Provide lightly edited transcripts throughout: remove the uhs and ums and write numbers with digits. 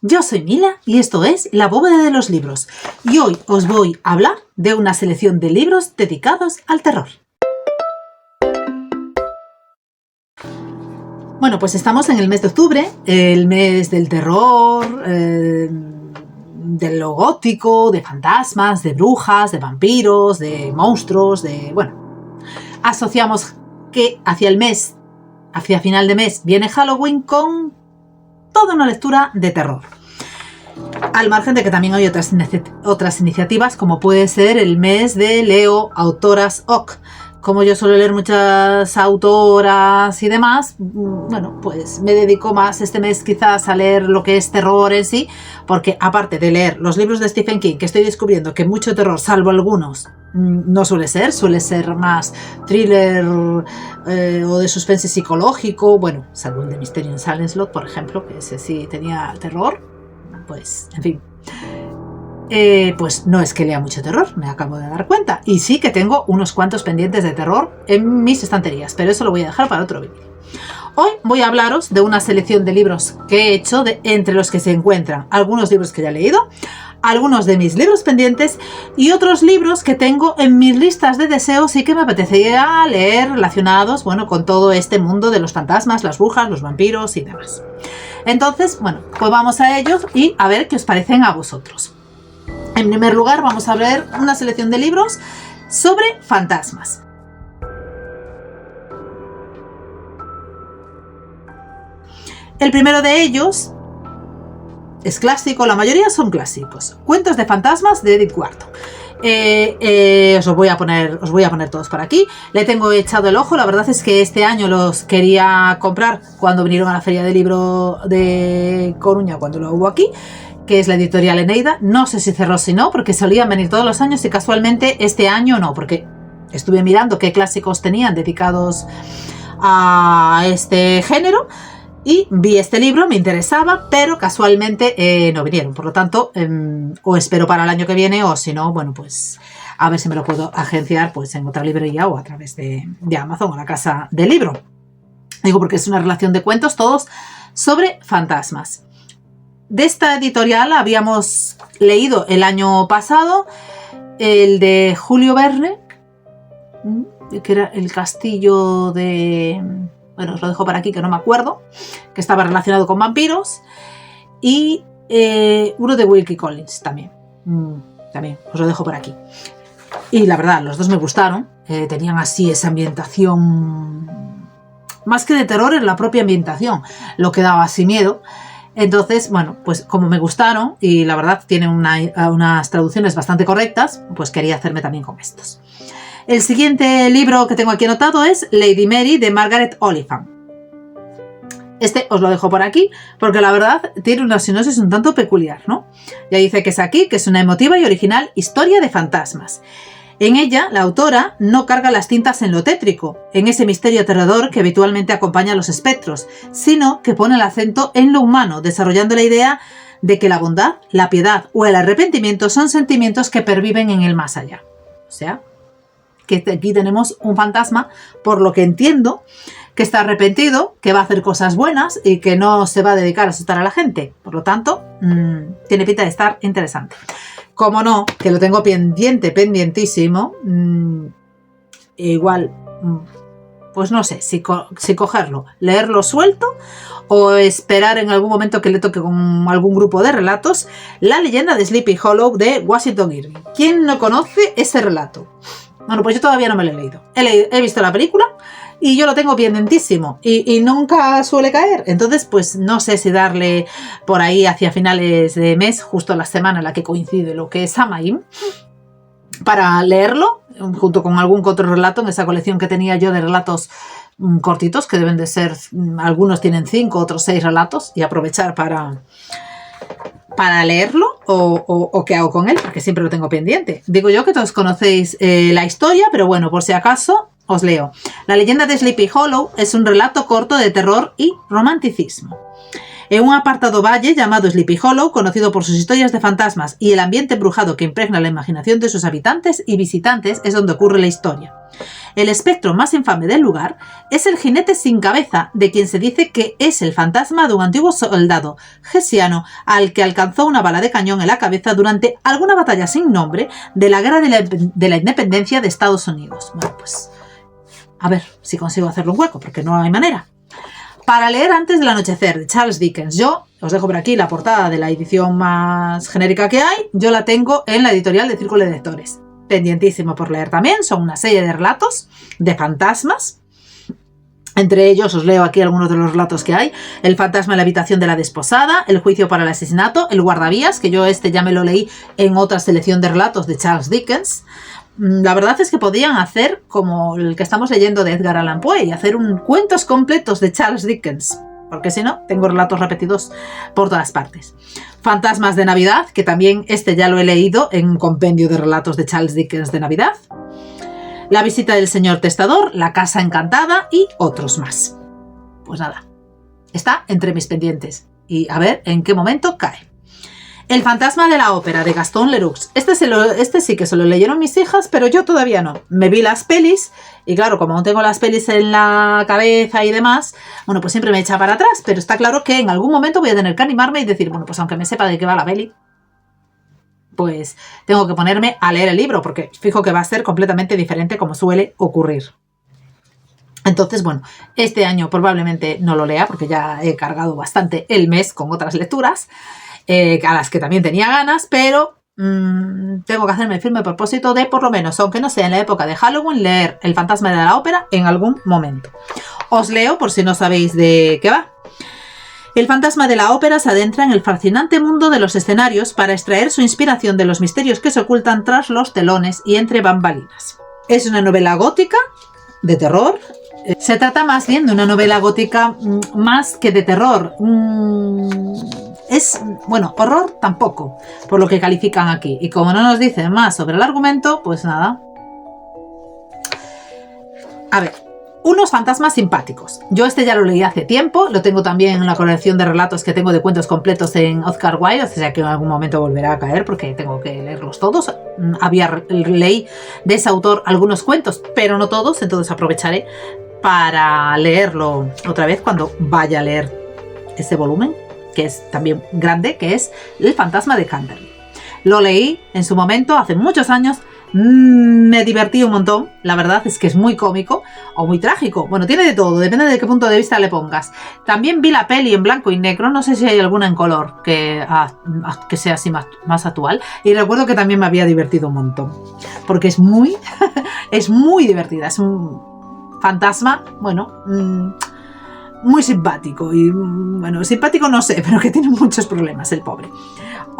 Yo soy Mila y esto es La Bóveda de los Libros, y hoy os voy a hablar de una selección de libros dedicados al terror. Bueno, pues estamos en el mes de octubre, el mes del terror, de lo gótico, de fantasmas, de brujas, de vampiros, de monstruos, asociamos que hacia final de mes, viene Halloween con toda una lectura de terror. Al margen de que también hay otras iniciativas, como puede ser el mes de Leo Autoras OC. Como yo suelo leer muchas autoras y demás, bueno, pues me dedico más este mes quizás a leer lo que es terror en sí, porque aparte de leer los libros de Stephen King, que estoy descubriendo que mucho terror, salvo algunos, no suele ser más thriller o de suspense psicológico, bueno, salvo el de Misterio en Silent Slot, por ejemplo, que ese sí tenía terror, pues, en fin. Pues no es que lea mucho terror, me acabo de dar cuenta. Y sí que tengo unos cuantos pendientes de terror en mis estanterías, pero eso lo voy a dejar para otro vídeo. Hoy voy a hablaros de una selección de libros que he hecho, entre los que se encuentran algunos libros que ya he leído, algunos de mis libros pendientes y otros libros que tengo en mis listas de deseos y que me apetecería leer relacionados, bueno, con todo este mundo de los fantasmas, las brujas, los vampiros y demás. Entonces, bueno, pues vamos a ellos y a ver qué os parecen a vosotros. En primer lugar, vamos a ver una selección de libros sobre fantasmas. El primero de ellos es clásico, la mayoría son clásicos. Cuentos de fantasmas de Edith Wharton. Os voy a poner todos por aquí. Le tengo echado el ojo. La verdad es que este año los quería comprar cuando vinieron a la Feria del Libro de Coruña, cuando lo hubo aquí, que es la editorial Eneida. No sé si cerró, si no, porque solían venir todos los años y casualmente este año no, porque estuve mirando qué clásicos tenían dedicados a este género y vi este libro, me interesaba, pero casualmente no vinieron. Por lo tanto, o espero para el año que viene o si no, bueno, pues a ver si me lo puedo agenciar pues en otra librería o a través de Amazon o la casa del libro. Digo porque es una relación de cuentos todos sobre fantasmas. De esta editorial habíamos leído el año pasado el de Julio Verne, que era El castillo de... Bueno, os lo dejo por aquí que no me acuerdo, que estaba relacionado con vampiros, y uno de Wilkie Collins también. También os lo dejo por aquí. Y la verdad, los dos me gustaron. Tenían así esa ambientación, más que de terror, en la propia ambientación, lo que daba así miedo. Entonces, bueno, pues como me gustaron y la verdad tienen unas traducciones bastante correctas, pues quería hacerme también con estos. El siguiente libro que tengo aquí anotado es Lady Mary de Margaret Oliphant. Este os lo dejo por aquí porque la verdad tiene una sinopsis un tanto peculiar, ¿no? Ya dice que es aquí, que es una emotiva y original historia de fantasmas. En ella, la autora no carga las tintas en lo tétrico, en ese misterio aterrador que habitualmente acompaña a los espectros, sino que pone el acento en lo humano, desarrollando la idea de que la bondad, la piedad o el arrepentimiento son sentimientos que perviven en el más allá. O sea, que aquí tenemos un fantasma, por lo que entiendo, que está arrepentido, que va a hacer cosas buenas y que no se va a dedicar a asustar a la gente. Por lo tanto, tiene pinta de estar interesante. Como no, que lo tengo pendientísimo, igual, pues no sé, si cogerlo, leerlo suelto o esperar en algún momento que le toque con algún grupo de relatos, La leyenda de Sleepy Hollow de Washington Irving. ¿Quién no conoce ese relato? Bueno, pues yo todavía no me lo he leído. He visto la película y yo lo tengo pendientísimo y nunca suele caer. Entonces, pues no sé si darle por ahí hacia finales de mes, justo la semana en la que coincide lo que es Samhain, para leerlo, junto con algún otro relato en esa colección que tenía yo de relatos cortitos, que deben de ser, algunos tienen 5, otros 6 relatos, y aprovechar para leerlo o qué hago con él, porque siempre lo tengo pendiente. Digo yo que todos conocéis la historia, pero bueno, por si acaso os leo. La leyenda de Sleepy Hollow es un relato corto de terror y romanticismo. En un apartado valle llamado Sleepy Hollow, conocido por sus historias de fantasmas y el ambiente embrujado que impregna la imaginación de sus habitantes y visitantes, es donde ocurre la historia. El espectro más infame del lugar es el jinete sin cabeza, de quien se dice que es el fantasma de un antiguo soldado hessiano al que alcanzó una bala de cañón en la cabeza durante alguna batalla sin nombre de la Guerra de la Independencia de Estados Unidos. Bueno, pues a ver si consigo hacerle un hueco, porque no hay manera. Para leer antes del anochecer, de Charles Dickens. Yo os dejo por aquí la portada de la edición más genérica que hay. Yo la tengo en la editorial de Círculo de Lectores. Pendientísimo por leer también. Son una serie de relatos de fantasmas. Entre ellos os leo aquí algunos de los relatos que hay. El fantasma en la habitación de la desposada, el juicio para el asesinato, el guardavías, que yo ya me lo leí en otra selección de relatos de Charles Dickens. La verdad es que podían hacer como el que estamos leyendo de Edgar Allan Poe y hacer cuentos completos de Charles Dickens, porque si no, tengo relatos repetidos por todas partes. Fantasmas de Navidad, que también ya lo he leído en un compendio de relatos de Charles Dickens de Navidad. La visita del señor testador, La casa encantada y otros más. Pues nada, está entre mis pendientes y a ver en qué momento cae. El fantasma de la ópera, de Gaston Leroux. Este sí que se lo leyeron mis hijas, pero yo todavía no. Me vi las pelis, y claro, como aún tengo las pelis en la cabeza y demás, bueno, pues siempre me echa para atrás, pero está claro que en algún momento voy a tener que animarme y decir, bueno, pues aunque me sepa de qué va la peli, pues tengo que ponerme a leer el libro, porque fijo que va a ser completamente diferente como suele ocurrir. Entonces, bueno, este año probablemente no lo lea, porque ya he cargado bastante el mes con otras lecturas, a las que también tenía ganas, pero tengo que hacerme el firme propósito de, por lo menos, aunque no sea en la época de Halloween, leer El fantasma de la ópera en algún momento. Os leo por si no sabéis de qué va. El fantasma de la ópera se adentra en el fascinante mundo de los escenarios para extraer su inspiración de los misterios que se ocultan tras los telones y entre bambalinas. Es una novela gótica de terror. Se trata más bien de una novela gótica más que de terror. Bueno, horror tampoco, por lo que califican aquí. Y como no nos dicen más sobre el argumento, pues nada. A ver, unos fantasmas simpáticos. Yo ya lo leí hace tiempo, lo tengo también en la colección de relatos que tengo de cuentos completos en Oscar Wilde, o sea que en algún momento volverá a caer porque tengo que leerlos todos. Leí de ese autor algunos cuentos, pero no todos, entonces aprovecharé para leerlo otra vez cuando vaya a leer ese volumen, que es también grande, que es El fantasma de Canterbury. Lo leí en su momento, hace muchos años, me divertí un montón, la verdad es que es muy cómico o muy trágico, bueno, tiene de todo, depende de qué punto de vista le pongas. También vi la peli en blanco y negro, no sé si hay alguna en color que sea así más actual, y recuerdo que también me había divertido un montón, porque es muy divertida, es un fantasma, bueno, muy simpático, y bueno, simpático no sé, pero que tiene muchos problemas el pobre.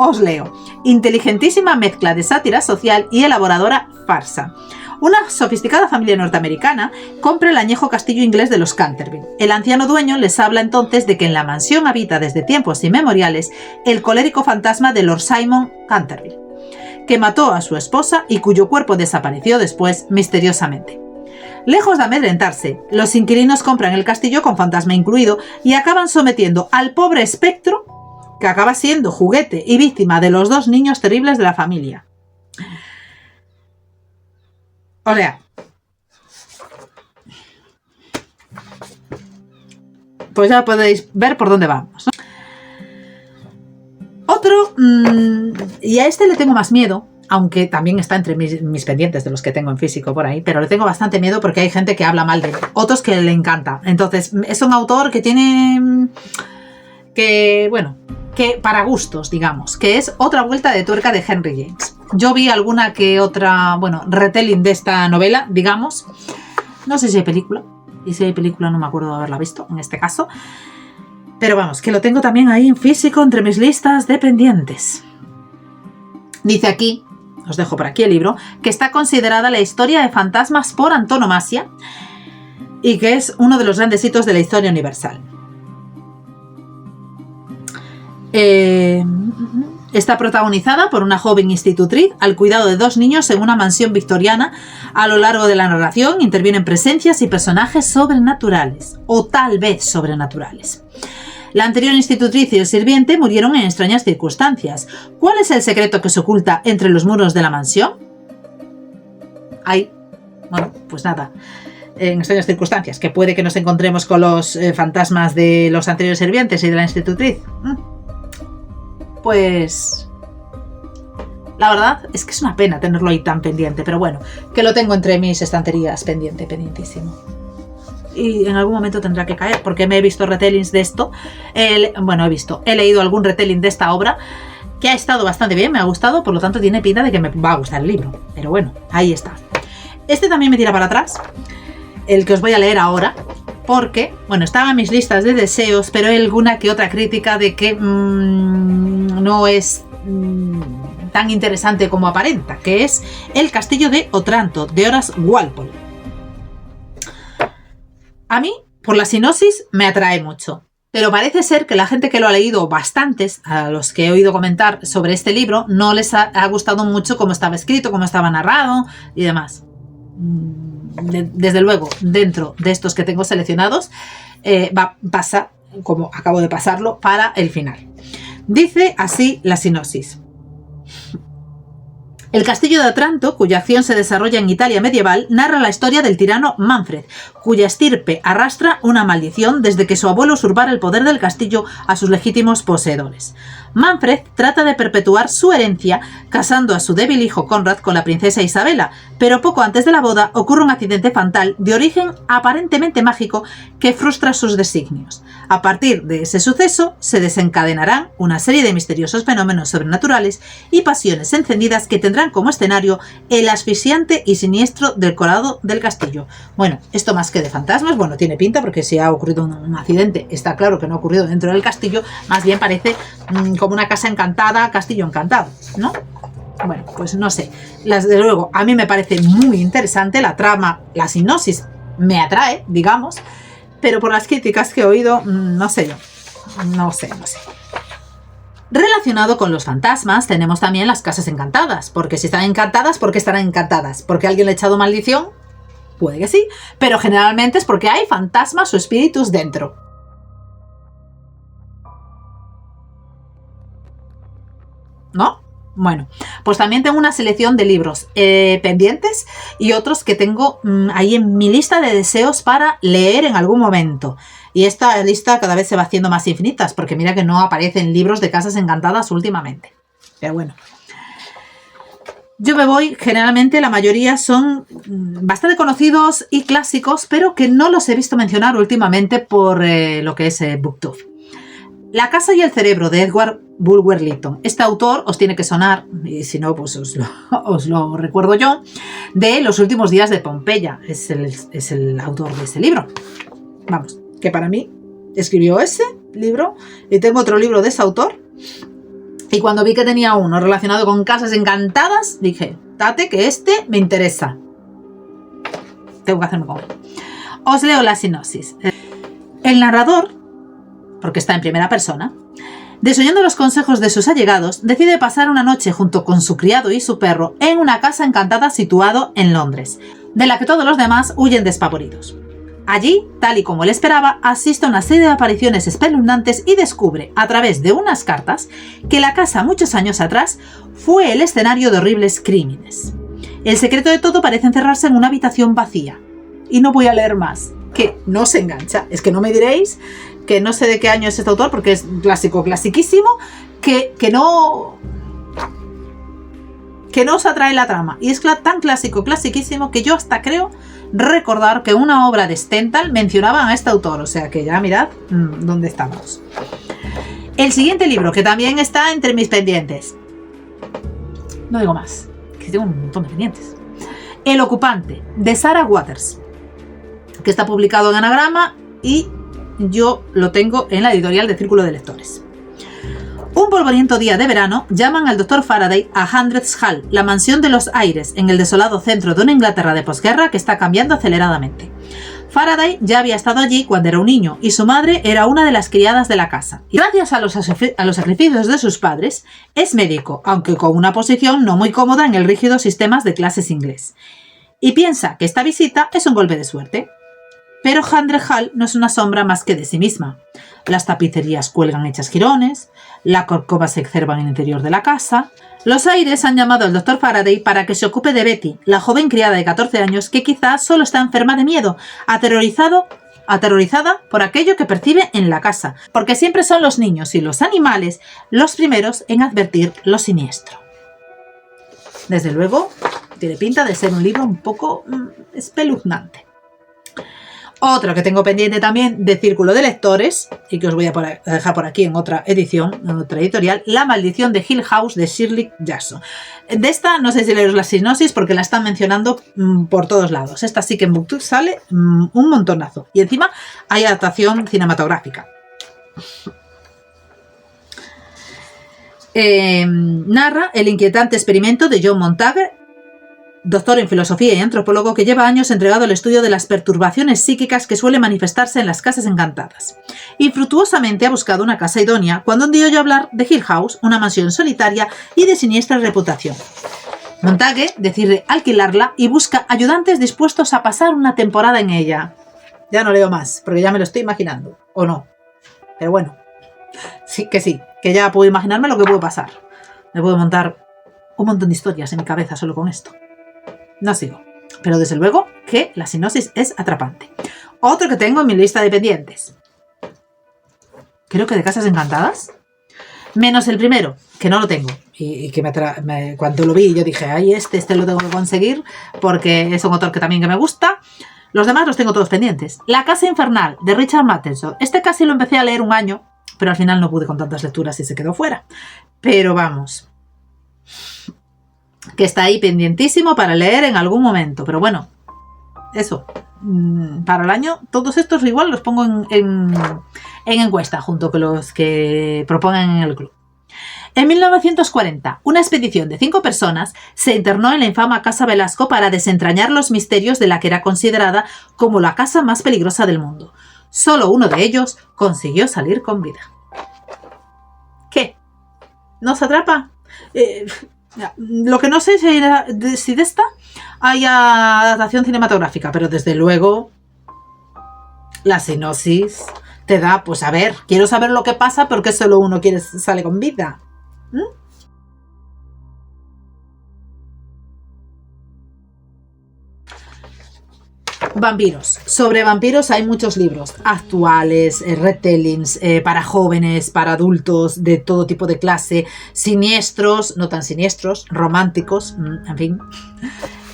Os leo. Inteligentísima mezcla de sátira social y elaboradora farsa. Una sofisticada familia norteamericana compra el añejo castillo inglés de los Canterbury. El anciano dueño les habla entonces de que en la mansión habita desde tiempos inmemoriales el colérico fantasma de Lord Simon Canterbury, que mató a su esposa y cuyo cuerpo desapareció después misteriosamente. Lejos de amedrentarse, los inquilinos compran el castillo con fantasma incluido y acaban sometiendo al pobre espectro, que acaba siendo juguete y víctima de los dos niños terribles de la familia. O sea, pues ya podéis ver por dónde vamos, ¿no? Otro, y a este le tengo más miedo, aunque también está entre mis pendientes de los que tengo en físico por ahí, pero le tengo bastante miedo porque hay gente que habla mal de él, otros que le encanta. Entonces, es un autor que tiene, que para gustos, digamos, que es Otra vuelta de tuerca de Henry James. Yo vi alguna que otra, retelling de esta novela, digamos. No sé si hay película, y si hay película no me acuerdo de haberla visto en este caso. Pero vamos, que lo tengo también ahí en físico entre mis listas de pendientes. Dice aquí, os dejo por aquí el libro, que está considerada la historia de fantasmas por antonomasia y que es uno de los grandes hitos de la historia universal. Está protagonizada por una joven institutriz al cuidado de dos niños en una mansión victoriana. A lo largo de la narración intervienen presencias y personajes sobrenaturales, o tal vez sobrenaturales. La anterior institutriz y el sirviente murieron en extrañas circunstancias. ¿Cuál es el secreto que se oculta entre los muros de la mansión? Bueno, pues nada, en extrañas circunstancias, que puede que nos encontremos con los fantasmas de los anteriores sirvientes y de la institutriz. Pues la verdad es que es una pena tenerlo ahí tan pendiente, pero bueno, que lo tengo entre mis estanterías pendientísimo. Y en algún momento tendrá que caer, porque me he visto retellings de esto. He leído algún retelling de esta obra que ha estado bastante bien, me ha gustado, por lo tanto tiene pinta de que me va a gustar el libro. Pero bueno, ahí está. Este también me tira para atrás, el que os voy a leer ahora, porque, bueno, estaba en mis listas de deseos, pero hay alguna que otra crítica de que no es tan interesante como aparenta, que es El castillo de Otranto, de Horace Walpole. A mí, por la sinopsis, me atrae mucho, pero parece ser que la gente que lo ha leído, bastantes, a los que he oído comentar sobre este libro, no les ha gustado mucho cómo estaba escrito, cómo estaba narrado y demás. Desde luego, dentro de estos que tengo seleccionados, pasa, como acabo de pasarlo, para el final. Dice así la sinopsis. El castillo de Otranto, cuya acción se desarrolla en Italia medieval, narra la historia del tirano Manfred, cuya estirpe arrastra una maldición desde que su abuelo usurpara el poder del castillo a sus legítimos poseedores. Manfred trata de perpetuar su herencia casando a su débil hijo Conrad con la princesa Isabela, pero poco antes de la boda ocurre un accidente fatal de origen aparentemente mágico que frustra sus designios. A partir de ese suceso se desencadenarán una serie de misteriosos fenómenos sobrenaturales y pasiones encendidas que tendrán como escenario el asfixiante y siniestro decorado del castillo. Bueno, esto más que de fantasmas, bueno, tiene pinta porque si ha ocurrido un accidente, está claro que no ha ocurrido dentro del castillo, más bien parece como una casa encantada, castillo encantado, ¿no? Bueno, pues no sé. Desde luego, a mí me parece muy interesante la trama, la sinopsis me atrae, digamos, pero por las críticas que he oído, no sé yo. No sé. Relacionado con los fantasmas, tenemos también las casas encantadas, porque si están encantadas, ¿por qué estarán encantadas? ¿Porque alguien le ha echado maldición? Puede que sí, pero generalmente es porque hay fantasmas o espíritus dentro. ¿No? Bueno, pues también tengo una selección de libros pendientes y otros que tengo ahí en mi lista de deseos para leer en algún momento. Y esta lista cada vez se va haciendo más infinitas, porque mira que no aparecen libros de casas encantadas últimamente. Pero bueno. Yo me voy, generalmente la mayoría son bastante conocidos y clásicos, pero que no los he visto mencionar últimamente por lo que es BookTube. La casa y el cerebro, de Edward Bulwer Lytton. Este autor os tiene que sonar, y si no, pues os lo recuerdo yo, de Los últimos días de Pompeya. Es el autor de ese libro. Vamos, que para mí escribió ese libro y tengo otro libro de ese autor. Y cuando vi que tenía uno relacionado con casas encantadas, dije, date que este me interesa. Tengo que hacerme con él. Os leo la sinopsis. El narrador, porque está en primera persona, desoyendo los consejos de sus allegados, decide pasar una noche junto con su criado y su perro en una casa encantada situado en Londres, de la que todos los demás huyen despavoridos. Allí, tal y como él esperaba, asiste a una serie de apariciones espeluznantes y descubre, a través de unas cartas, que la casa muchos años atrás fue el escenario de horribles crímenes. El secreto de todo parece encerrarse en una habitación vacía. Y no voy a leer más, que no se engancha. Es que no me diréis que no sé de qué año es este autor, porque es clásico, clasiquísimo, que no os atrae la trama. Y es tan clásico, clasiquísimo, que yo hasta creo recordar que una obra de Stendhal mencionaba a este autor. O sea que ya mirad dónde estamos. El siguiente libro, que también está entre mis pendientes. No digo más, que tengo un montón de pendientes. El ocupante, de Sarah Waters, que está publicado en Anagrama y yo lo tengo en la editorial de Círculo de Lectores. Un polvoriento día de verano, llaman al Dr. Faraday a Hundredth Hall, la mansión de los aires, en el desolado centro de una Inglaterra de posguerra que está cambiando aceleradamente. Faraday ya había estado allí cuando era un niño y su madre era una de las criadas de la casa. Y gracias a los sacrificios de sus padres, es médico, aunque con una posición no muy cómoda en el rígido sistema de clases inglés. Y piensa que esta visita es un golpe de suerte. Pero Handre Hall no es una sombra más que de sí misma. Las tapicerías cuelgan hechas jirones, las corcovas se exacerban en el interior de la casa. Los aires han llamado al Dr. Faraday para que se ocupe de Betty, la joven criada de 14 años que quizás solo está enferma de miedo, aterrorizada por aquello que percibe en la casa, porque siempre son los niños y los animales los primeros en advertir lo siniestro. Desde luego, tiene pinta de ser un libro un poco espeluznante. Otro que tengo pendiente también de Círculo de Lectores, y que os voy a dejar por aquí en otra edición, en otra editorial, La maldición de Hill House de Shirley Jackson. De esta no sé si leeros la sinopsis porque la están mencionando por todos lados. Esta sí que en BookTube sale un montonazo. Y encima hay adaptación cinematográfica. Narra el inquietante experimento de John Montague, doctor en filosofía y antropólogo que lleva años entregado al estudio de las perturbaciones psíquicas que suelen manifestarse en las casas encantadas. Infructuosamente ha buscado una casa idónea cuando un día oyó hablar de Hill House, una mansión solitaria y de siniestra reputación. Montague decide alquilarla y busca ayudantes dispuestos a pasar una temporada en ella. Ya no leo más, porque ya me lo estoy imaginando. O no. Pero bueno, sí, que ya puedo imaginarme lo que puede pasar. Me puedo montar un montón de historias en mi cabeza solo con esto. No sigo. Pero desde luego que la sinopsis es atrapante. Otro que tengo en mi lista de pendientes. Creo que de Casas Encantadas. Menos el primero, que no lo tengo. Y que cuando lo vi yo dije, ay, este lo tengo que conseguir porque es un autor que también me gusta. Los demás los tengo todos pendientes. La Casa Infernal, de Richard Matheson. Este casi lo empecé a leer un año, pero al final no pude con tantas lecturas y se quedó fuera. Pero vamos, que está ahí pendientísimo para leer en algún momento. Pero bueno, eso, para el año, todos estos igual los pongo en encuesta junto con los que propongan en el club. En 1940, una expedición de 5 personas se internó en la infame Casa Velasco para desentrañar los misterios de la que era considerada como la casa más peligrosa del mundo. Solo uno de ellos consiguió salir con vida. ¿Qué? ¿Nos atrapa? Lo que no sé es si de esta hay adaptación cinematográfica, pero desde luego la sinopsis te da, pues a ver, quiero saber lo que pasa porque solo uno sale con vida. Vampiros. Sobre vampiros hay muchos libros actuales, retellings, para jóvenes, para adultos, de todo tipo de clase, siniestros, no tan siniestros, románticos, en fin.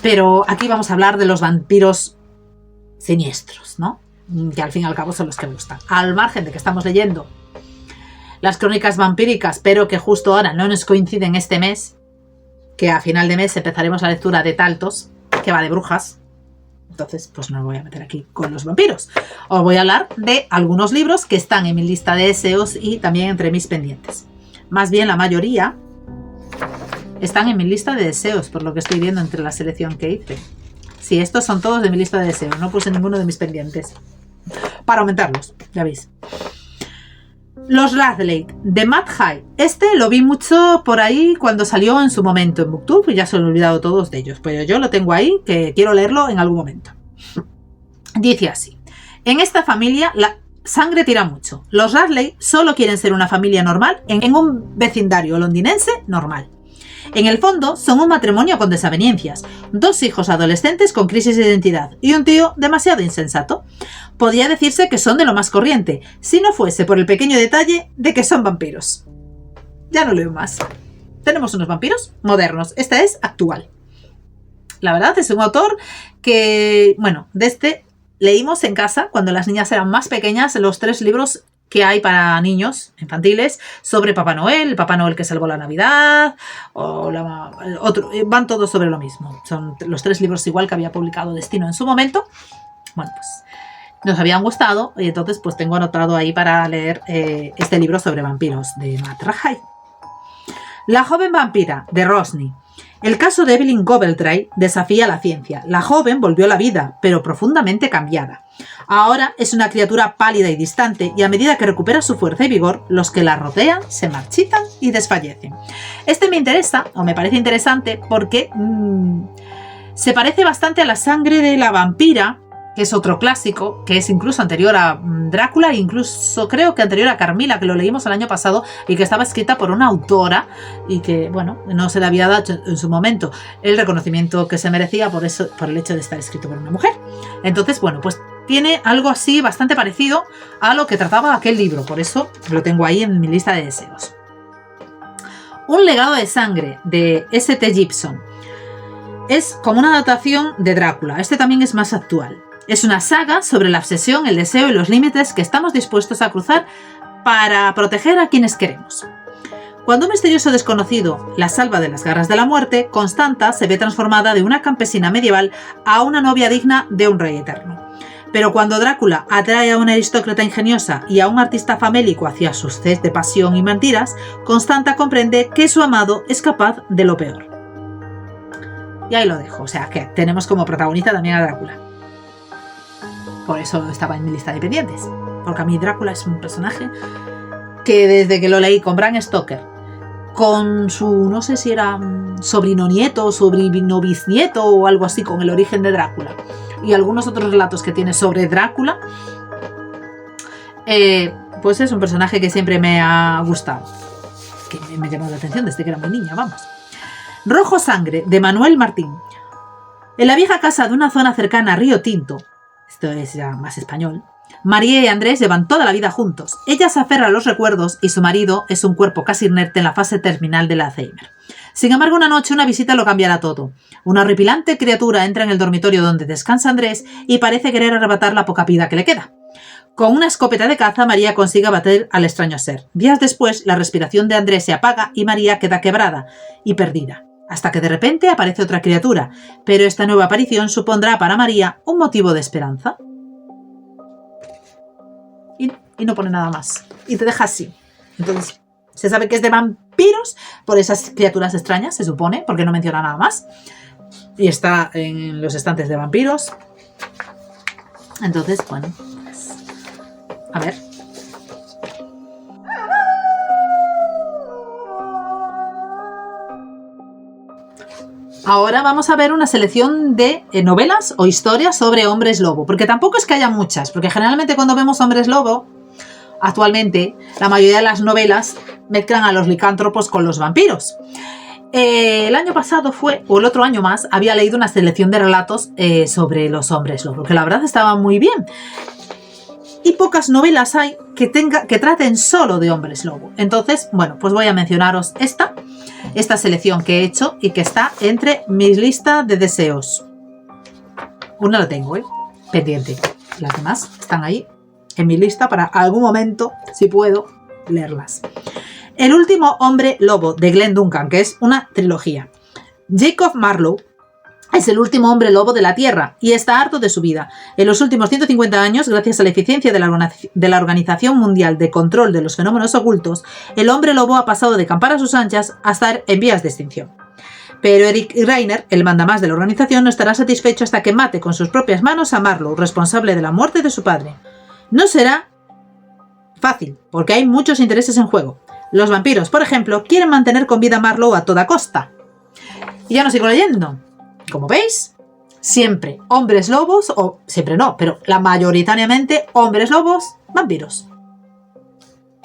Pero aquí vamos a hablar de los vampiros siniestros, ¿no? Que al fin y al cabo son los que gustan. Al margen de que estamos leyendo las crónicas vampíricas, pero que justo ahora no nos coinciden este mes, que a final de mes empezaremos la lectura de Taltos, que va de brujas. Entonces, pues no me voy a meter aquí con los vampiros. Os voy a hablar de algunos libros que están en mi lista de deseos y también entre mis pendientes. Más bien, la mayoría están en mi lista de deseos, por lo que estoy viendo entre la selección que hice. Sí, estos son todos de mi lista de deseos. No puse ninguno de mis pendientes. Para aumentarlos, ya veis. Los Radley, de Matt Haig. Este lo vi mucho por ahí cuando salió en su momento en BookTube y ya se me han olvidado todos de ellos. Pero yo lo tengo ahí, que quiero leerlo en algún momento. Dice así. En esta familia la sangre tira mucho. Los Radley solo quieren ser una familia normal en un vecindario londinense normal. En el fondo, son un matrimonio con desavenencias, 2 hijos adolescentes con crisis de identidad y un tío demasiado insensato. Podría decirse que son de lo más corriente, si no fuese por el pequeño detalle de que son vampiros. Ya no leo más. Tenemos unos vampiros modernos, esta es actual. La verdad es un autor que, bueno, de este leímos en casa cuando las niñas eran más pequeñas los 3 libros que hay para niños infantiles sobre Papá Noel, el Papá Noel que salvó la Navidad, o van todos sobre lo mismo. Son los 3 libros igual que había publicado Destino en su momento. Bueno, pues nos habían gustado y entonces pues tengo anotado ahí para leer este libro sobre vampiros de Matt Haig. La joven vampira, de Rosny. El caso de Evelyn Gobbletree desafía la ciencia. La joven volvió a la vida, pero profundamente cambiada. Ahora es una criatura pálida y distante, y a medida que recupera su fuerza y vigor, los que la rodean se marchitan y desfallecen. Este me interesa, o me parece interesante, porque se parece bastante a la sangre de la vampira que es otro clásico, que es incluso anterior a Drácula, incluso creo que anterior a Carmila, que lo leímos el año pasado, y que estaba escrita por una autora, y que, bueno, no se le había dado en su momento el reconocimiento que se merecía por el hecho de estar escrito por una mujer. Entonces, bueno, pues tiene algo así bastante parecido a lo que trataba aquel libro, por eso lo tengo ahí en mi lista de deseos. Un legado de sangre, de S.T. Gibson. Es como una adaptación de Drácula, este también es más actual. Es una saga sobre la obsesión, el deseo y los límites que estamos dispuestos a cruzar para proteger a quienes queremos. Cuando un misterioso desconocido la salva de las garras de la muerte, Constanta se ve transformada de una campesina medieval a una novia digna de un rey eterno. Pero cuando Drácula atrae a una aristócrata ingeniosa y a un artista famélico hacia sus sed de pasión y mentiras, Constanta comprende que su amado es capaz de lo peor. Y ahí lo dejo, o sea que tenemos como protagonista también a Drácula. Por eso estaba en mi lista de pendientes. Porque a mí Drácula es un personaje que desde que lo leí con Bram Stoker, con su, no sé si era sobrino nieto, sobrino bisnieto o algo así, con el origen de Drácula, y algunos otros relatos que tiene sobre Drácula, pues es un personaje que siempre me ha gustado, que me llamó la atención desde que era muy niña, vamos. Rojo Sangre, de Manuel Martín. En la vieja casa de una zona cercana a Río Tinto, esto es ya más español, María y Andrés llevan toda la vida juntos. Ella se aferra a los recuerdos y su marido es un cuerpo casi inerte en la fase terminal del Alzheimer. Sin embargo, una noche una visita lo cambiará todo. Una horripilante criatura entra en el dormitorio donde descansa Andrés y parece querer arrebatar la poca vida que le queda. Con una escopeta de caza, María consigue abatir al extraño ser. Días después, la respiración de Andrés se apaga y María queda quebrada y perdida. Hasta que de repente aparece otra criatura, pero esta nueva aparición supondrá para María un motivo de esperanza. Y no pone nada más. Y te deja así. Entonces, se sabe que es de vampiros por esas criaturas extrañas, se supone, porque no menciona nada más. Y está en los estantes de vampiros. Entonces, bueno, pues, a ver. Ahora vamos a ver una selección de novelas o historias sobre hombres lobo, porque tampoco es que haya muchas, porque generalmente cuando vemos hombres lobo, actualmente, la mayoría de las novelas mezclan a los licántropos con los vampiros. El año pasado o el otro año más, había leído una selección de relatos sobre los hombres lobo, que la verdad estaba muy bien. Y pocas novelas hay que traten solo de hombres lobo. Entonces, bueno, pues voy a mencionaros esta selección que he hecho y que está entre mis listas de deseos. Una la tengo, pendiente. Las demás están ahí en mi lista para algún momento, si puedo, leerlas. El último hombre lobo, de Glenn Duncan, que es una trilogía. Jacob Marlowe es el último hombre lobo de la Tierra y está harto de su vida. En los últimos 150 años, gracias a la eficiencia de la Organización Mundial de Control de los Fenómenos Ocultos, el hombre lobo ha pasado de campar a sus anchas a estar en vías de extinción. Pero Eric Reiner, el mandamás de la organización, no estará satisfecho hasta que mate con sus propias manos a Marlowe, responsable de la muerte de su padre. No será fácil, porque hay muchos intereses en juego. Los vampiros, por ejemplo, quieren mantener con vida a Marlowe a toda costa. Y ya no sigo leyendo. Como veis, siempre hombres lobos, o siempre no, pero mayoritariamente hombres lobos, vampiros.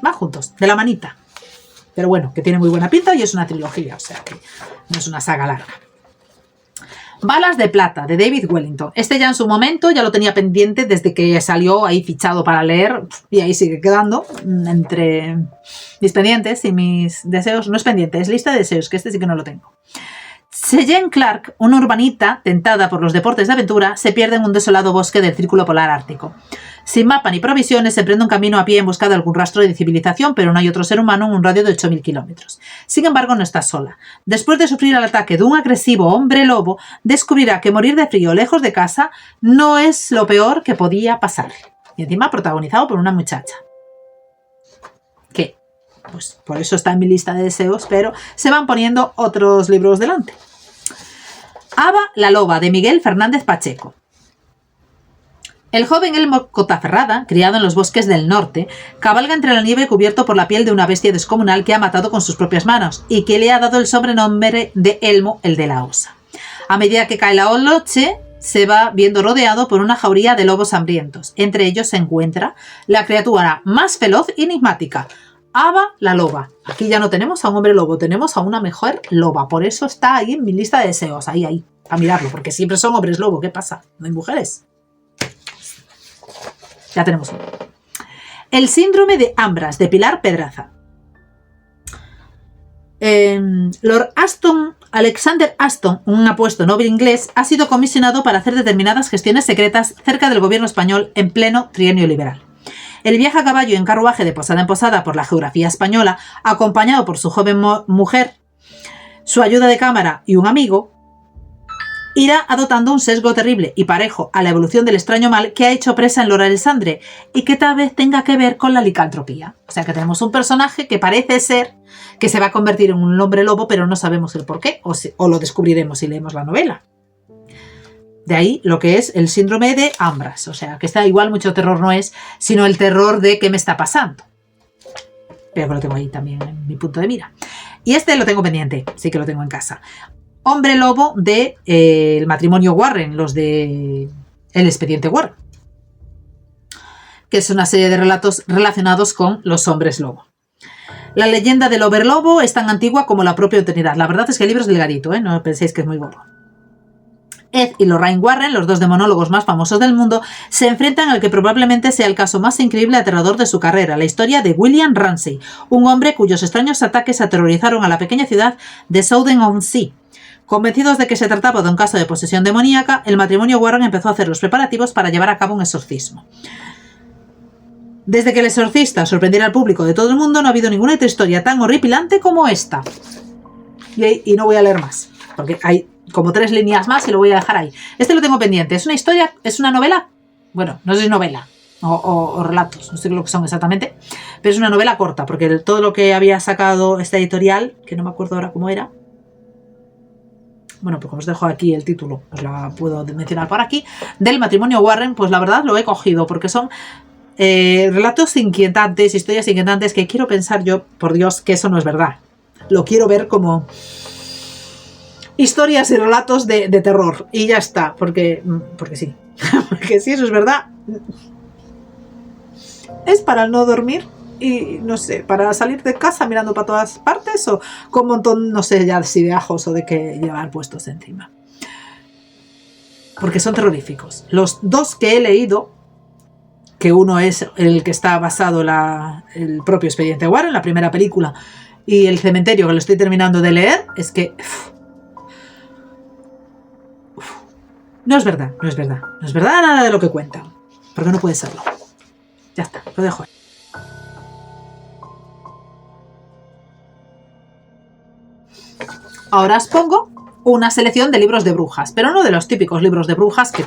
Van juntos, de la manita. Pero bueno, que tiene muy buena pinta y es una trilogía, o sea que no es una saga larga. Balas de plata, de David Wellington. Este ya en su momento ya lo tenía pendiente desde que salió ahí fichado para leer y ahí sigue quedando entre mis pendientes y mis deseos. No es pendiente, es lista de deseos, que este sí que no lo tengo. Cheyenne Clark, una urbanita tentada por los deportes de aventura, se pierde en un desolado bosque del Círculo Polar Ártico. Sin mapa ni provisiones, se emprende un camino a pie en busca de algún rastro de civilización, pero no hay otro ser humano en un radio de 8.000 kilómetros. Sin embargo, no está sola. Después de sufrir el ataque de un agresivo hombre lobo, descubrirá que morir de frío lejos de casa no es lo peor que podía pasar. Y encima protagonizado por una muchacha. Que, pues por eso está en mi lista de deseos, pero se van poniendo otros libros delante. Ava la loba, de Miguel Fernández Pacheco. El joven Elmo Cotaferrada, criado en los bosques del norte, cabalga entre la nieve cubierto por la piel de una bestia descomunal que ha matado con sus propias manos y que le ha dado el sobrenombre de Elmo el de la Osa. A medida que cae la noche, se va viendo rodeado por una jauría de lobos hambrientos. Entre ellos se encuentra la criatura más veloz y enigmática, Ava la loba. Aquí ya no tenemos a un hombre lobo, tenemos a una mujer loba. Por eso está ahí en mi lista de deseos. Ahí, a mirarlo, porque siempre son hombres lobo. ¿Qué pasa? ¿No hay mujeres? Ya tenemos uno. El síndrome de Ambras, de Pilar Pedraza. Lord Aston, Alexander Aston, un apuesto noble inglés, ha sido comisionado para hacer determinadas gestiones secretas cerca del gobierno español en pleno trienio liberal. El viaje a caballo en carruaje de posada en posada por la geografía española, acompañado por su joven mujer, su ayuda de cámara y un amigo, irá adoptando un sesgo terrible y parejo a la evolución del extraño mal que ha hecho presa en Lord Alessandre y que tal vez tenga que ver con la licantropía. O sea que tenemos un personaje que parece ser que se va a convertir en un hombre lobo, pero no sabemos el por qué, o lo descubriremos si leemos la novela. De ahí lo que es el síndrome de Ambras. O sea, que está igual mucho terror no es, sino el terror de qué me está pasando. Pero que lo tengo ahí también en mi punto de mira. Y este lo tengo pendiente, sí que lo tengo en casa. Hombre lobo de el matrimonio Warren, los de El expediente Warren. Que es una serie de relatos relacionados con los hombres lobo. La leyenda del Overlobo es tan antigua como la propia eternidad. La verdad es que el libro es delgadito, ¿eh? No penséis que es muy gordo. Ed y Lorraine Warren, los dos demonólogos más famosos del mundo, se enfrentan al que probablemente sea el caso más increíble y aterrador de su carrera, la historia de William Ramsay, un hombre cuyos extraños ataques aterrorizaron a la pequeña ciudad de Southend-on-Sea. Convencidos de que se trataba de un caso de posesión demoníaca, el matrimonio Warren empezó a hacer los preparativos para llevar a cabo un exorcismo. Desde que el exorcista sorprendiera al público de todo el mundo, no ha habido ninguna otra historia tan horripilante como esta. Y no voy a leer más, porque hay como 3 líneas más y lo voy a dejar ahí. Este lo tengo pendiente. ¿Es una historia? ¿Es una novela? Bueno, no sé si es novela o relatos, no sé lo que son exactamente, pero es una novela corta, porque todo lo que había sacado esta editorial, que no me acuerdo ahora cómo era, bueno, pues como os dejo aquí el título, os la puedo mencionar por aquí, del matrimonio Warren, pues la verdad lo he cogido, porque son relatos inquietantes, historias inquietantes que quiero pensar yo, por Dios, que eso no es verdad. Lo quiero ver como historias y relatos de terror. Y ya está, porque sí. Porque si eso es verdad, es para no dormir y, no sé, para salir de casa mirando para todas partes o con un montón, no sé, ya si de ajos o de que llevar puestos encima. Porque son terroríficos. Los 2 que he leído, que uno es el que está basado el propio expediente Warren, la primera película, y El cementerio, que lo estoy terminando de leer, es que no es verdad, no es verdad. No es verdad nada de lo que cuentan. Porque no puede serlo. Ya está, lo dejo ahí. Ahora os pongo una selección de libros de brujas, pero no de los típicos libros de brujas que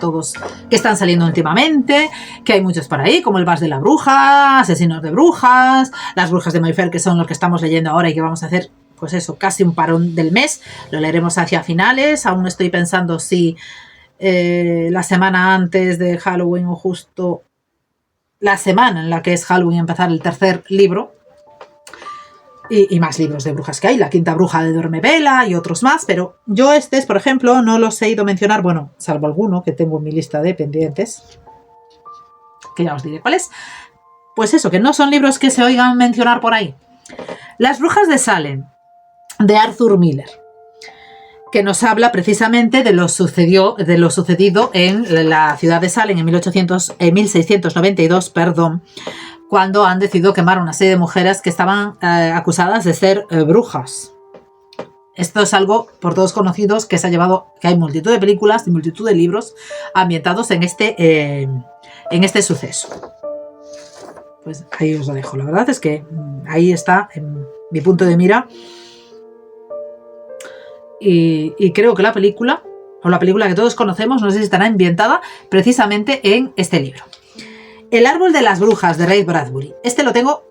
están saliendo últimamente, que hay muchos por ahí, como El Vas de la Bruja, Asesinos de Brujas, Las Brujas de Mayfair, que son los que estamos leyendo ahora y que vamos a hacer, pues eso, casi un parón del mes. Lo leeremos hacia finales. Aún estoy pensando si la semana antes de Halloween o justo la semana en la que es Halloween empezar el 3er libro. Y más libros de brujas que hay, La Quinta Bruja de Dormevela y otros más, pero yo por ejemplo, no los he ido a mencionar, bueno, salvo alguno que tengo en mi lista de pendientes, que ya os diré cuál es. Pues eso, que no son libros que se oigan mencionar por ahí. Las Brujas de Salem, de Arthur Miller, que nos habla precisamente de lo sucedido en la ciudad de Salem en 1692, cuando han decidido quemar una serie de mujeres que estaban acusadas de ser brujas. Esto es algo por todos conocidos que se ha llevado, que hay multitud de películas y multitud de libros ambientados en este suceso. Pues ahí os lo dejo. La verdad es que ahí está en mi punto de mira. Y creo que la película que todos conocemos, no sé si estará ambientada precisamente en este libro. El árbol de las brujas, de Ray Bradbury. Este lo tengo,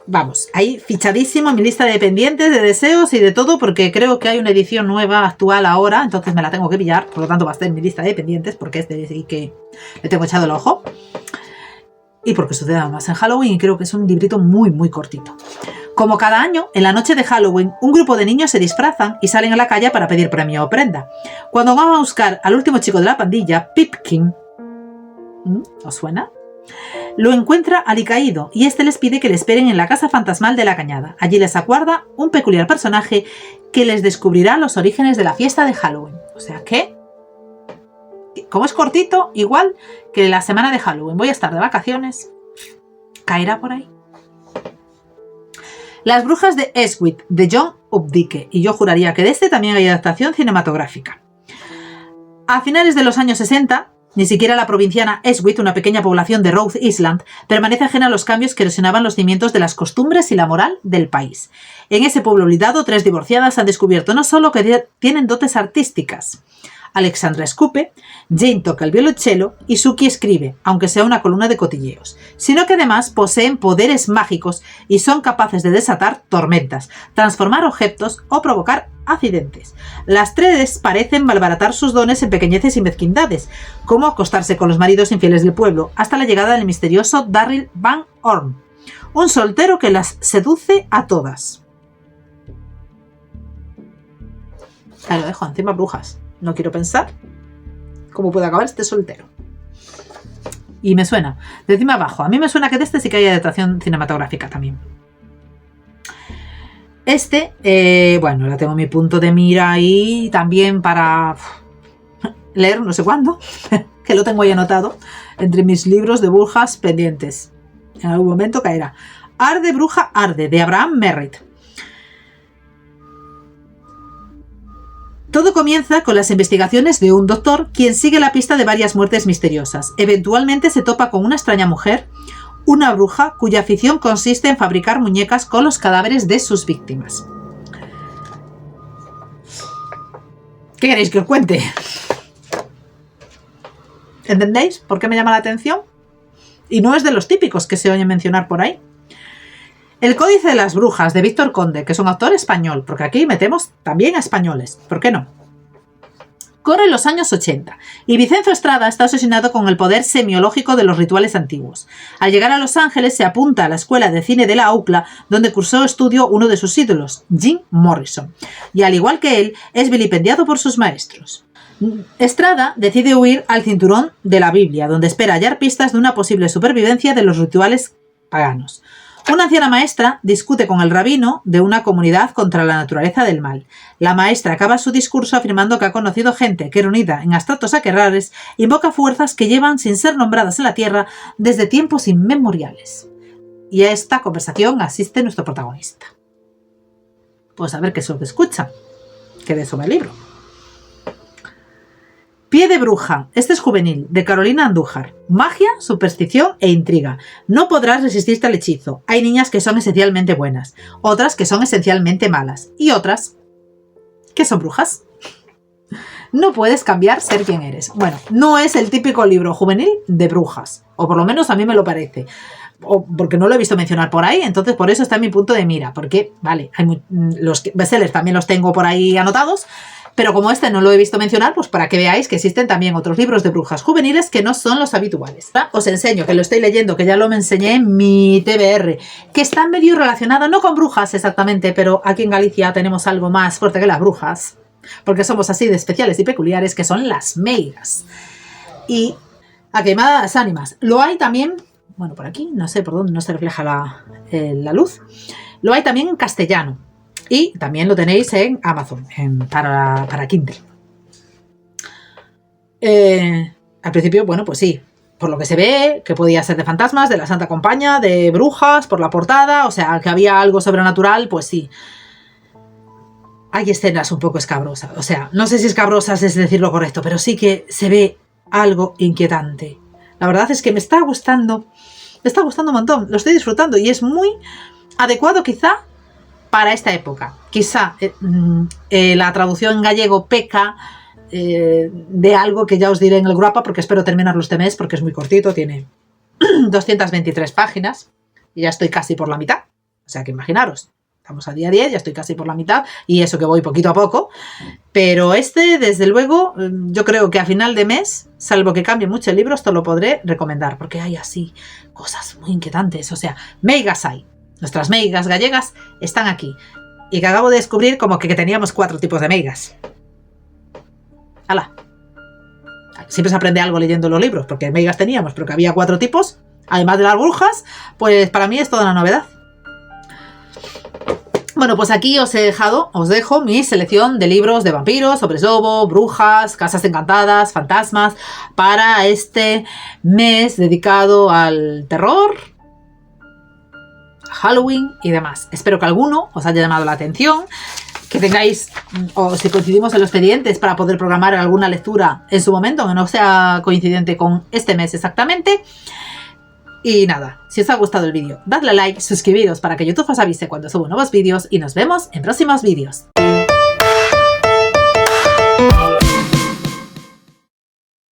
vamos, ahí fichadísimo en mi lista de pendientes, de deseos y de todo, porque creo que hay una edición nueva actual ahora, entonces me la tengo que pillar, por lo tanto va a estar en mi lista de pendientes, porque este sí que le tengo echado el ojo. Y porque sucede más en Halloween y creo que es un librito muy, muy cortito. Como cada año, en la noche de Halloween, un grupo de niños se disfrazan y salen a la calle para pedir premio o prenda. Cuando van a buscar al último chico de la pandilla, Pipkin, ¿os suena?, lo encuentra alicaído y este les pide que le esperen en la casa fantasmal de la Cañada. Allí les aguarda un peculiar personaje que les descubrirá los orígenes de la fiesta de Halloween. O sea que, como es cortito, igual que la semana de Halloween voy a estar de vacaciones, caerá por ahí. Las brujas de Eastwick, de John Updike, y yo juraría que de este también hay adaptación cinematográfica. A finales de los años 60, ni siquiera la provinciana Eastwick, una pequeña población de Rhode Island, permanece ajena a los cambios que erosionaban los cimientos de las costumbres y la moral del país. En ese pueblo olvidado, 3 divorciadas han descubierto no solo que tienen dotes artísticas. Alexandra escupe, Jane toca el violonchelo y Suki escribe, aunque sea una columna de cotilleos, sino que además poseen poderes mágicos y son capaces de desatar tormentas, transformar objetos o provocar accidentes. Las 3 parecen malbaratar sus dones en pequeñeces y mezquindades, como acostarse con los maridos infieles del pueblo, hasta la llegada del misterioso Darryl Van Horn, un soltero que las seduce a todas. Ahí lo dejo, encima brujas. No quiero pensar cómo puede acabar este soltero. Y me suena, de encima abajo. A mí me suena que de este sí que hay adaptación cinematográfica también. Bueno, la tengo mi punto de mira ahí también para leer no sé cuándo, que lo tengo ahí anotado, entre mis libros de brujas pendientes. En algún momento caerá. Arde, bruja, arde, de Abraham Merritt. Todo comienza con las investigaciones de un doctor, quien sigue la pista de varias muertes misteriosas. Eventualmente se topa con una extraña mujer, una bruja, cuya afición consiste en fabricar muñecas con los cadáveres de sus víctimas. ¿Qué queréis que os cuente? ¿Entendéis por qué me llama la atención? Y no es de los típicos que se oyen mencionar por ahí. El Códice de las Brujas, de Víctor Conde, que es un autor español, porque aquí metemos también a españoles, ¿por qué no? Corre los años 80, y Vicenzo Estrada está obsesionado con el poder semiológico de los rituales antiguos. Al llegar a Los Ángeles se apunta a la Escuela de Cine de la UCLA, donde cursó estudio uno de sus ídolos, Jim Morrison, y al igual que él, es vilipendiado por sus maestros. Estrada decide huir al cinturón de la Biblia, donde espera hallar pistas de una posible supervivencia de los rituales paganos. Una anciana maestra discute con el rabino de una comunidad contra la naturaleza del mal. La maestra acaba su discurso afirmando que ha conocido gente que, reunida en abstractos aquelarres, invoca fuerzas que llevan sin ser nombradas en la Tierra desde tiempos inmemoriales. Y a esta conversación asiste nuestro protagonista. Pues a ver qué es lo que escucha, que de eso va el libro. Pie de bruja, este es juvenil, de Carolina Andújar. Magia, superstición e intriga. No podrás resistirte al hechizo. Hay niñas que son esencialmente buenas, otras que son esencialmente malas, y otras que son brujas. No puedes cambiar ser quien eres. Bueno, no es el típico libro juvenil de brujas, o por lo menos a mí me lo parece. O porque no lo he visto mencionar por ahí, entonces por eso está en mi punto de mira, porque, vale, los bestsellers también los tengo por ahí anotados, pero como este no lo he visto mencionar, pues para que veáis que existen también otros libros de brujas juveniles que no son los habituales. Os enseño, que lo estoy leyendo, que ya lo me enseñé en mi TBR, que está medio relacionado, no con brujas exactamente, pero aquí en Galicia tenemos algo más fuerte que las brujas, porque somos así de especiales y peculiares, que son las meigas. Y a quemadas ánimas. Lo hay también, bueno, por aquí, no sé por dónde, no se refleja la luz. Lo hay también en castellano. Y también lo tenéis en Amazon, para Kindle. Al principio, bueno, pues sí, por lo que se ve, que podía ser de fantasmas, de la Santa Compañía, de brujas, por la portada, o sea, que había algo sobrenatural, pues sí. Hay escenas un poco escabrosas, o sea, no sé si escabrosas es decir lo correcto, pero sí que se ve algo inquietante. La verdad es que me está gustando un montón, lo estoy disfrutando y es muy adecuado quizá para esta época. Quizá la traducción en gallego peca de algo que ya os diré en el Gruapa, porque espero terminarlo este mes, porque es muy cortito, tiene 223 páginas y ya estoy casi por la mitad. O sea que imaginaros, estamos a día 10, ya estoy casi por la mitad, y eso que voy poquito a poco. Pero desde luego, yo creo que a final de mes, salvo que cambie mucho el libro, esto lo podré recomendar, porque hay así cosas muy inquietantes. O sea, meigas hay. nuestras meigas gallegas, están aquí. Y que acabo de descubrir como que teníamos 4 tipos de meigas. ¡Hala! Siempre se aprende algo leyendo los libros, porque meigas teníamos, pero que había 4 tipos, además de las brujas, pues para mí es toda una novedad. Bueno, pues aquí os dejo mi selección de libros de vampiros, hombres lobo, brujas, casas encantadas, fantasmas, para este mes dedicado al terror, Halloween y demás. Espero que alguno os haya llamado la atención, que tengáis, o si coincidimos en los expedientes, para poder programar alguna lectura en su momento, que no sea coincidente con este mes exactamente. Y nada, si os ha gustado el vídeo, dadle like, suscribiros para que YouTube os avise cuando subo nuevos vídeos y nos vemos en próximos vídeos.